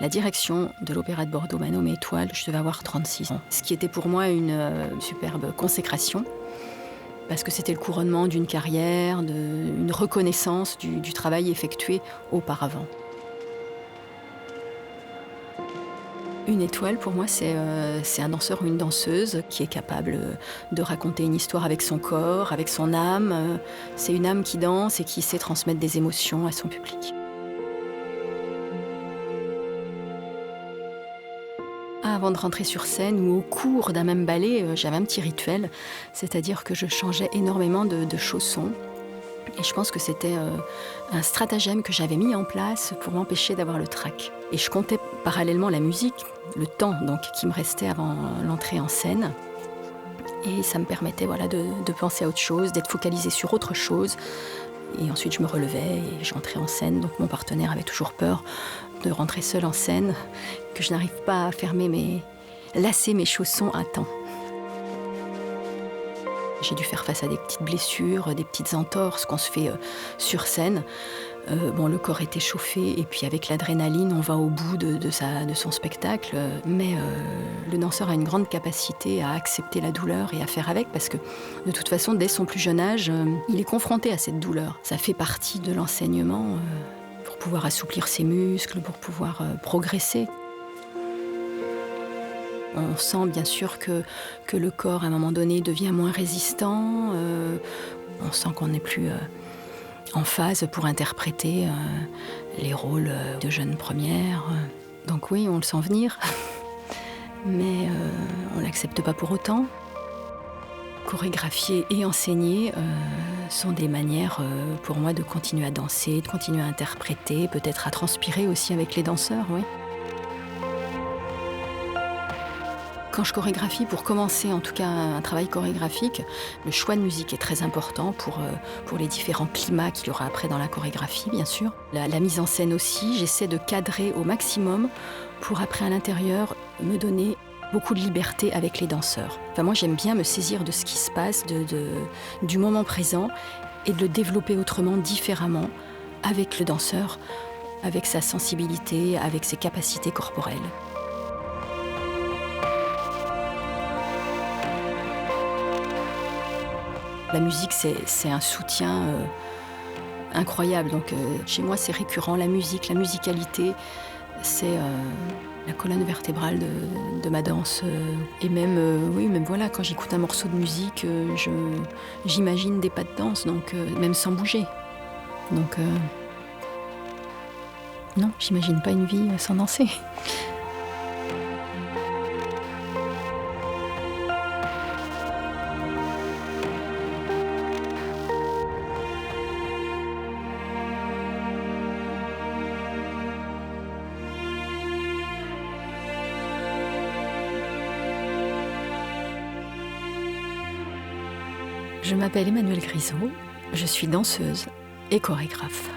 La direction de l'Opéra de Bordeaux m'a nommée étoile, je devais avoir 36 ans. Ce qui était pour moi une superbe consécration, parce que c'était le couronnement d'une carrière, une reconnaissance du travail effectué auparavant. Une étoile, pour moi, c'est un danseur ou une danseuse qui est capable de raconter une histoire avec son corps, avec son âme. C'est une âme qui danse et qui sait transmettre des émotions à son public. Avant de rentrer sur scène ou au cours d'un même ballet, j'avais un petit rituel, c'est-à-dire que je changeais énormément de chaussons. Et je pense que c'était un stratagème que j'avais mis en place pour m'empêcher d'avoir le trac. Et je comptais parallèlement la musique, le temps donc qui me restait avant l'entrée en scène. Et ça me permettait de penser à autre chose, d'être focalisée sur autre chose. Et ensuite je me relevais et j'entrais en scène. Donc mon partenaire avait toujours peur de rentrer seule en scène, que je n'arrive pas à lasser mes chaussons à temps. J'ai dû faire face à des petites blessures, des petites entorses qu'on se fait sur scène. Le corps était chauffé et puis avec l'adrénaline, on va au bout de son spectacle. Mais le danseur a une grande capacité à accepter la douleur et à faire avec parce que de toute façon, dès son plus jeune âge, il est confronté à cette douleur. Ça fait partie de l'enseignement pour pouvoir assouplir ses muscles, pour pouvoir progresser. On sent bien sûr que le corps, à un moment donné, devient moins résistant. On sent qu'on n'est plus en phase pour interpréter les rôles de jeunes premières. Donc oui, on le sent venir, mais on ne l'accepte pas pour autant. Chorégraphier et enseigner sont des manières pour moi de continuer à danser, de continuer à interpréter, peut-être à transpirer aussi avec les danseurs, oui. Quand je chorégraphie, pour commencer en tout cas un travail chorégraphique, le choix de musique est très important pour les différents climats qu'il y aura après dans la chorégraphie, bien sûr. La mise en scène aussi, j'essaie de cadrer au maximum pour après à l'intérieur me donner beaucoup de liberté avec les danseurs. Enfin, moi j'aime bien me saisir de ce qui se passe, du moment présent et de le développer autrement, différemment, avec le danseur, avec sa sensibilité, avec ses capacités corporelles. La musique, c'est un soutien incroyable. Donc, chez moi, c'est récurrent. La musique, la musicalité, c'est la colonne vertébrale de ma danse. Et même, même voilà, quand j'écoute un morceau de musique, j'imagine des pas de danse, donc même sans bouger. Donc, non, j'imagine pas une vie sans danser. Je m'appelle Emmanuelle Grisot, je suis danseuse et chorégraphe.